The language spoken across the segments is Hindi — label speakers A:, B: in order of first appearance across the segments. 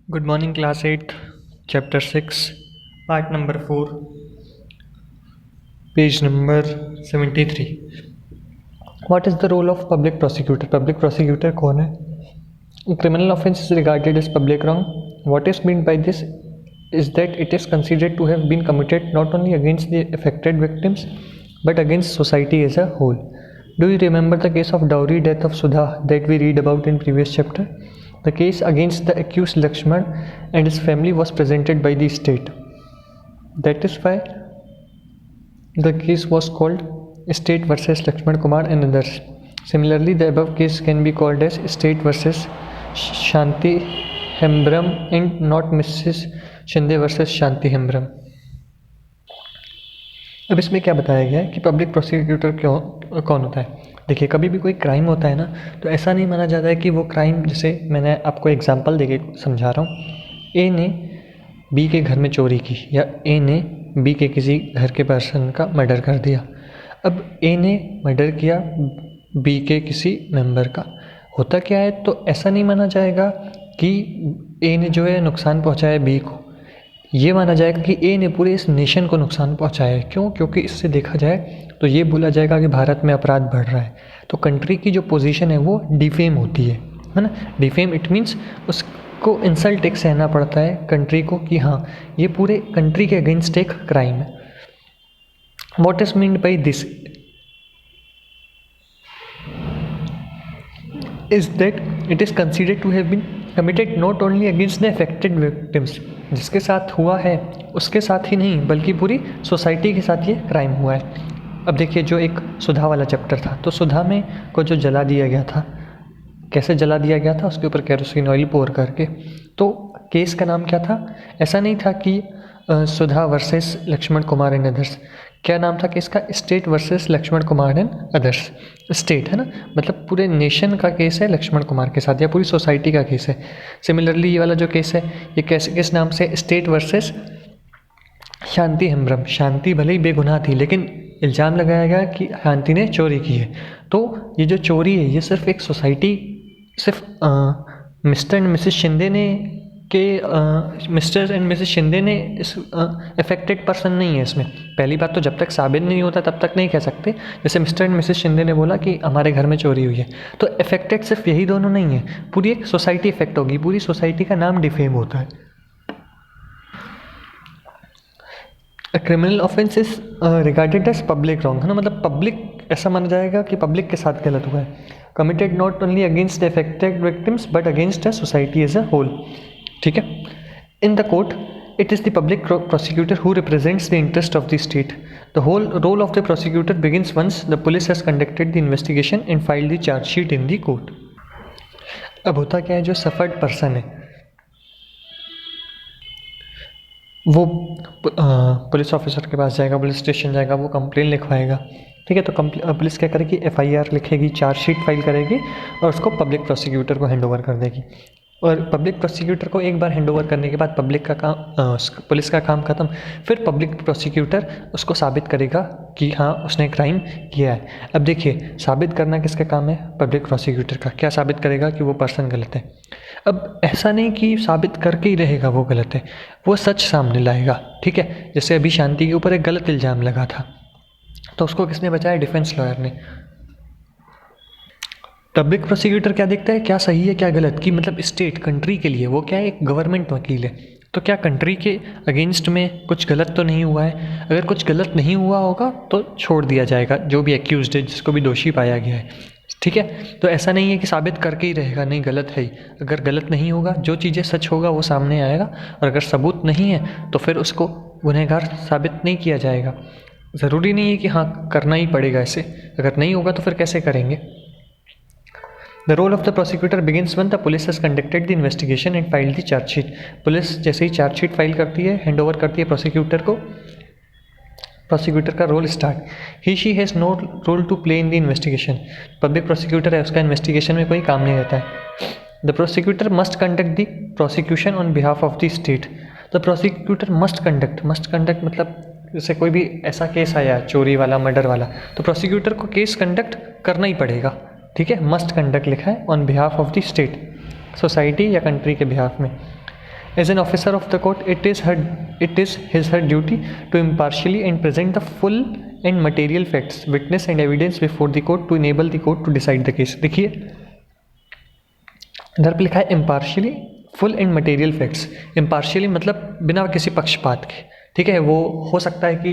A: Good morning, class 8, chapter 6, part number 4, page number 73. What is the role of public prosecutor? Public prosecutor कौन है? A criminal offence is regarded as public wrong. What is meant by this is that it is considered to have been committed not only against the affected victims but against society as a whole. Do you remember the case of dowry death of Sudha that we read about in previous chapter? The case against the accused Lakshman and his family was presented by the state. That is why the case was called State versus Lakshman Kumar and others. Similarly, the above case can be called as State versus Shanti Hembram and not Mrs. Shinde versus Shanti Hembram. अब इसमें क्या बताया गया है कि पब्लिक प्रोसिक्यूटर कौन होता है। देखिए, कभी भी कोई क्राइम होता है ना, तो ऐसा नहीं माना जाता है कि वो क्राइम, जैसे मैंने आपको एग्जांपल देके समझा रहा हूँ, ए ने बी के घर में चोरी की या ए ने बी के किसी घर के पर्सन का मर्डर कर दिया। अब ए ने मर्डर किया बी के किसी मेंबर का, होता क्या है, तो ऐसा नहीं माना जाएगा कि ए ने जो है नुकसान पहुँचाया बी को, ये माना जाएगा कि ए ने पूरे इस नेशन को नुकसान पहुंचाया है। क्यों? क्योंकि इससे देखा जाए तो ये बोला जाएगा कि भारत में अपराध बढ़ रहा है, तो कंट्री की जो पोजीशन है वो डिफेम होती है ना। डिफेम इट मीन्स उसको इंसल्ट एक सहना पड़ता है कंट्री को कि हाँ, ये पूरे कंट्री के अगेंस्ट एक क्राइम है। What is meant by this is that it is considered to have been committed not only against the affected victims, जिसके साथ हुआ है उसके साथ ही नहीं बल्कि पूरी सोसाइटी के साथ ये क्राइम हुआ है। अब देखिए, जो एक सुधा वाला चैप्टर था, तो सुधा में को जो जला दिया गया था, कैसे जला दिया गया था, उसके ऊपर केरोसिन ऑयल पोर करके। तो केस का नाम क्या था? ऐसा नहीं था कि Sudha versus Lakshman Kumar and others. क्या नाम था केस का? State versus Lakshman Kumar and others. State है ना, मतलब पूरे नेशन का केस है लक्ष्मण कुमार के साथ या पूरी सोसाइटी का केस है। सिमिलरली ये वाला जो केस है, ये कैसे किस नाम से? स्टेट वर्सेस शांति हेम्ब्रम। शांति भले ही बेगुनाह थी, लेकिन इल्ज़ाम लगाया गया कि शांति ने चोरी की है। तो ये जो चोरी है, ये सिर्फ एक सोसाइटी, सिर्फ मिस्टर एंड मिसेस शिंदे ने मिस्टर एंड मिसेस शिंदे ने इस अफेक्टेड पर्सन नहीं है इसमें। पहली बात तो जब तक साबित नहीं होता तब तक नहीं कह सकते। जैसे मिस्टर एंड मिसेस शिंदे ने बोला कि हमारे घर में चोरी हुई है, तो अफेक्टेड सिर्फ यही दोनों नहीं है, पूरी एक सोसाइटी इफेक्ट होगी, पूरी सोसाइटी का नाम डिफेम होता है। Criminal offence is regarded as public wrong, है ना, मतलब पब्लिक, ऐसा माना जाएगा कि पब्लिक के साथ गलत हुआ है। Committed not only against the affected victims but against the society as a whole. ठीक है। In the court it is the public prosecutor who represents the interest of the state. The whole role of the prosecutor begins once the police has conducted the investigation and filed the charge sheet in the court. अब होता क्या है, जो सफर्ड पर्सन है वो पुलिस ऑफिसर के पास जाएगा, पुलिस स्टेशन जाएगा, वो कंप्लेन लिखवाएगा। ठीक है, तो पुलिस क्या करेगी? FIR लिखेगी, चार्जशीट फाइल करेगी और उसको पब्लिक प्रोसिक्यूटर को हैंड ओवर कर देगी। और पब्लिक प्रोसिक्यूटर को एक बार हैंड ओवर करने के बाद पुलिस का काम खत्म। फिर पब्लिक प्रोसिक्यूटर उसको साबित करेगा कि हाँ, उसने क्राइम किया है। अब देखिए, साबित करना किसका काम है? पब्लिक प्रोसिक्यूटर का। क्या साबित करेगा? कि वो पर्सन गलत है। अब ऐसा नहीं कि साबित करके ही रहेगा वो गलत है, वो सच सामने लाएगा। ठीक है, जैसे अभी शांति के ऊपर एक गलत इल्ज़ाम लगा था, तो उसको किसने बचाया? डिफेंस लॉयर ने। पब्लिक प्रोसिक्यूटर क्या देखता है, क्या सही है क्या गलत, कि मतलब स्टेट, कंट्री के लिए वो क्या है? एक गवर्नमेंट वकील है। तो क्या कंट्री के अगेंस्ट में कुछ गलत तो नहीं हुआ है? अगर कुछ गलत नहीं हुआ होगा तो छोड़ दिया जाएगा जो भी एक्यूज्ड है, जिसको भी दोषी पाया गया है। ठीक है, तो ऐसा नहीं है कि साबित करके ही रहेगा, नहीं गलत है ही। अगर गलत नहीं होगा, जो चीज़ें सच होगा वो सामने आएगा, और अगर सबूत नहीं है तो फिर उसको गुनहगार साबित नहीं किया जाएगा। ज़रूरी नहीं है कि हाँ करना ही पड़ेगा ऐसे, अगर नहीं होगा तो फिर कैसे करेंगे? The role of the prosecutor begins when the police has conducted the investigation and filed the charge sheet. Police जैसे ही चार्ज शीट फाइल करती है, हैंड ओवर करती है प्रोसिक्यूटर को, प्रोसिक्यूटर का role start. He she has no role to play in the investigation. Public prosecutor है, उसका इन्वेस्टिगेशन में कोई काम नहीं रहता है। The prosecutor must conduct the prosecution on behalf of the state. The prosecutor must conduct मतलब जैसे कोई भी ऐसा केस आया, चोरी वाला, मर्डर वाला, तो प्रोसिक्यूटर को केस कंडक्ट करना ही पड़ेगा। ठीक है, मस्ट कंडक्ट लिखा है, on behalf of the state, society या कंट्री के बिहाफ में। As an officer of the court, it is her duty to impartially and present the full and material facts, witness and evidence before the court to enable the court to decide the case. देखिए इधर पे लिखा है impartially, full and material facts. impartially मतलब बिना किसी पक्षपात के, ठीक है। वो हो सकता है कि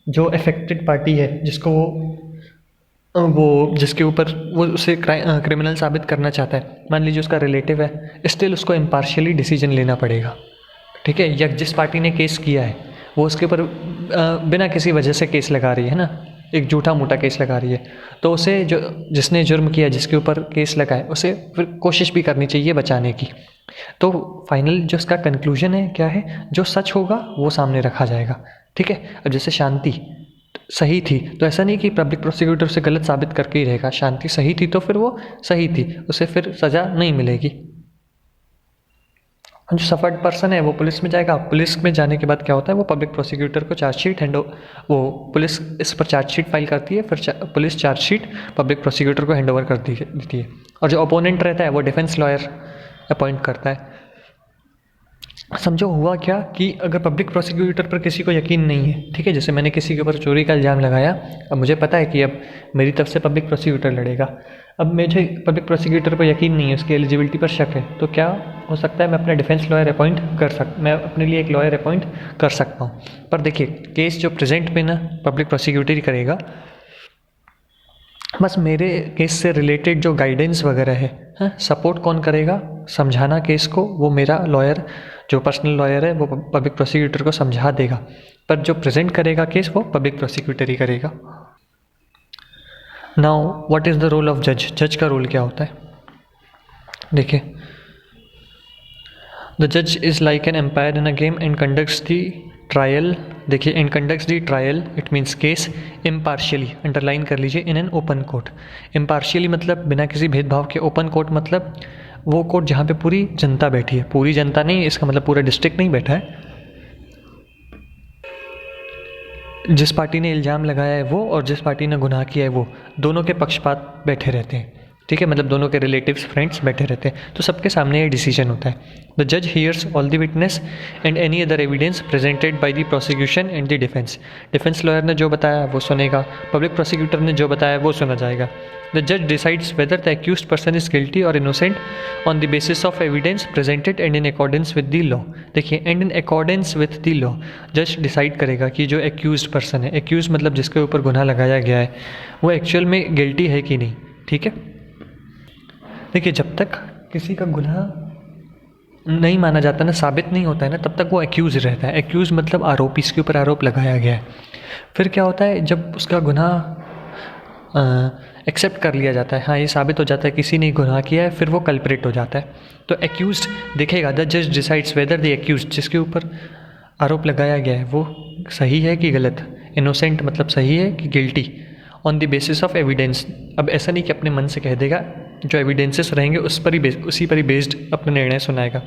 A: जो अफेक्टेड पार्टी है जिसको वो जिसके ऊपर वो उसे क्रिमिनल साबित करना चाहता है, मान लीजिए उसका रिलेटिव है, स्टिल उसको इम्पार्शियली डिसीजन लेना पड़ेगा, ठीक है। या जिस पार्टी ने केस किया है वो उसके ऊपर बिना किसी वजह से केस लगा रही है ना, एक झूठा मूठा केस लगा रही है, तो उसे जो जिसने जुर्म किया, जिसके ऊपर केस लगा है, उसे फिर कोशिश भी करनी चाहिए बचाने की। तो फाइनल जो उसका कंक्लूजन है क्या है, जो सच होगा वो सामने रखा जाएगा, ठीक है। अब जैसे शांति सही थी तो ऐसा नहीं कि पब्लिक प्रोसिक्यूटर उसे गलत साबित करके ही रहेगा, शांति सही थी तो फिर वो सही थी, उसे फिर सज़ा नहीं मिलेगी। जो सफर्ड पर्सन है वो पुलिस में जाएगा, पुलिस में जाने के बाद क्या होता है, वो पब्लिक प्रोसिक्यूटर को चार्जशीट वो पुलिस इस पर चार्जशीट फाइल करती है, फिर पुलिस चार्जशीट पब्लिक प्रोसिक्यूटर को हैंडओवर कर देती है, और जो अपोनेंट रहता है वो डिफेंस लॉयर अपॉइंट करता है। समझो हुआ क्या कि अगर पब्लिक प्रोसिक्यूटर पर किसी को यकीन नहीं है, ठीक है, जैसे मैंने किसी के ऊपर चोरी का इल्ज़ाम लगाया, अब मुझे पता है कि अब मेरी तरफ से पब्लिक प्रोसिक्यूटर लड़ेगा, अब मुझे पब्लिक प्रोसिक्यूटर पर यकीन नहीं है, उसकी एलिजिबिलिटी पर शक है, तो क्या हो सकता है मैं अपना डिफेंस लॉयर मैं अपने लिए एक लॉयर अपॉइंट कर सकता हूँ। पर देखिए केस जो प्रेजेंट में ना पब्लिक प्रोसिक्यूटर ही करेगा, बस मेरे केस से रिलेटेड जो गाइडेंस वगैरह है, सपोर्ट कौन करेगा, समझाना केस को, वो मेरा लॉयर जो पर्सनल लॉयर है वो पब्लिक प्रोसिक्यूटर को समझा देगा, पर जो प्रेजेंट करेगा केस वो पब्लिक प्रोसिक्यूटर ही करेगा। Now what is the role of जज, जज का रोल क्या होता है, देखिए द जज is like an umpire in a game and conducts the trial, देखिए and conducts the trial, it means case impartially, underline कर लीजिए, in an open court. Impartially मतलब बिना किसी भेदभाव के, ओपन कोर्ट मतलब वो कोर्ट जहाँ पे पूरी जनता बैठी है, पूरी जनता नहीं, इसका मतलब पूरा डिस्ट्रिक्ट नहीं बैठा है, जिस पार्टी ने इल्ज़ाम लगाया है वो और जिस पार्टी ने गुनाह किया है वो, दोनों के पक्षपात बैठे रहते हैं, ठीक है, मतलब दोनों के रिलेटिव्स फ्रेंड्स बैठे रहते हैं, तो सबके सामने ये डिसीजन होता है। द जज hears all the witness and any other evidence presented by the prosecution and the defence. Defence lawyer ने जो बताया वो सुनेगा, पब्लिक प्रोसिक्यूटर ने जो बताया वो सुना जाएगा। द जज decides whether the accused person is guilty और innocent on the basis of evidence presented and in accordance with the law. देखिए and in accordance with the law, जज डिसाइड करेगा कि जो एक्यूज्ड पर्सन है, एक्यूज मतलब जिसके ऊपर गुनाह लगाया गया है, वो एक्चुअल में गिल्टी है कि नहीं, ठीक है। देखिए जब तक किसी का गुनाह नहीं माना जाता ना, साबित नहीं होता है ना, तब तक वो एक्यूज़ रहता है। एक्यूज़ मतलब आरोपी, इसके ऊपर आरोप लगाया गया है। फिर क्या होता है, जब उसका गुनाह एक्सेप्ट कर लिया जाता है, हाँ ये साबित हो जाता है किसी ने गुनाह किया है, फिर वो कल्प्रेट हो जाता है। तो एक्यूज्ड देखेगा, द जज डिसाइड्स वेदर द एक्यूज्ड, जिसके ऊपर आरोप लगाया गया है वो सही है कि गलत, इनोसेंट मतलब सही है कि guilty, on the basis of evidence. अब ऐसा नहीं कि अपने मन से कह देगा, जो एविडेंसेस रहेंगे उसी पर ही बेस्ड अपना निर्णय सुनाएगा।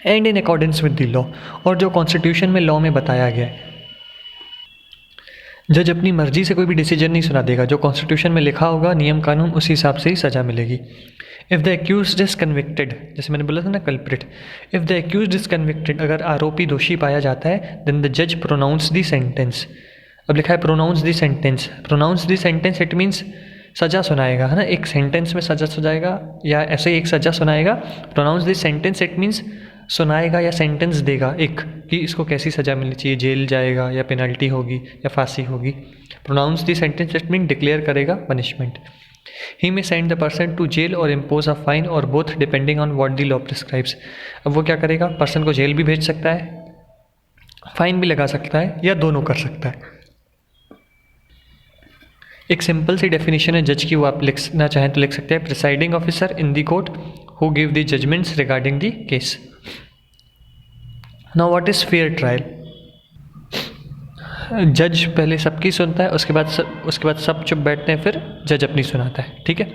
A: And in accordance with the law, और जो कॉन्स्टिट्यूशन में लॉ में बताया गया है। जज अपनी मर्जी से कोई भी डिसीजन नहीं सुना देगा, जो कॉन्स्टिट्यूशन में लिखा होगा नियम कानून उसी हिसाब से ही सज़ा मिलेगी। If the accused is convicted, जैसे मैंने बोला था ना culprit, if the accused is convicted, अगर आरोपी दोषी पाया जाता है, देन द जज प्रोनाउंस द सेंटेंस। अब लिखा है pronounce the sentence, pronounce the sentence it means सज़ा सुनाएगा, है ना, एक सेंटेंस में सज़ा सुनाएगा या ऐसे ही एक सज़ा सुनाएगा। Pronounce the sentence it means सुनाएगा या सेंटेंस देगा एक, कि इसको कैसी सज़ा मिलनी चाहिए, जेल जाएगा या पेनल्टी होगी या फांसी होगी। Pronounce the sentence it mean declare करेगा punishment. He may send the person to jail और इम्पोज अ फाइन और both depending on what the law prescribes. अब वो क्या करेगा, पर्सन को जेल भी भेज सकता है, फाइन भी लगा सकता है, या दोनों कर सकता है। एक सिंपल सी डेफिनेशन है जज की, वो आप लिखना चाहें तो लिख सकते हैं, presiding officer in the court who give the judgments regarding the case. Now what is fair trial. जज पहले सबकी सुनता है, उसके बाद सब चुप बैठते हैं, फिर जज अपनी सुनाता है, ठीक है।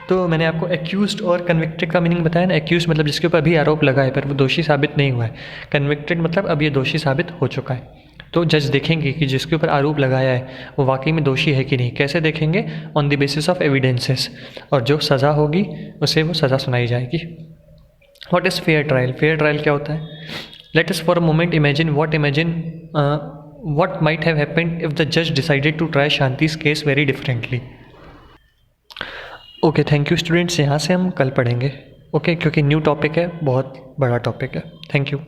A: तो मैंने आपको एक्यूज्ड और कन्विक्टेड का मीनिंग बताया ना। एक्यूज्ड मतलब जिसके ऊपर अभी आरोप लगा है पर वो दोषी साबित नहीं हुआ है। कन्विक्टेड मतलब अब ये दोषी साबित हो चुका है। तो जज देखेंगे कि जिसके ऊपर आरोप लगाया है वो वाकई में दोषी है कि नहीं। कैसे देखेंगे, on the basis of evidences, और जो सज़ा होगी उसे वो सज़ा सुनाई जाएगी। What is fair trial. Fair trial क्या होता है, Let us for a moment imagine what might have happened if the judge decided to try Shanti's case very differently. Okay, thank you students, यहाँ से हम कल पढ़ेंगे। ओके, क्योंकि न्यू टॉपिक है, बहुत बड़ा टॉपिक है। Thank you.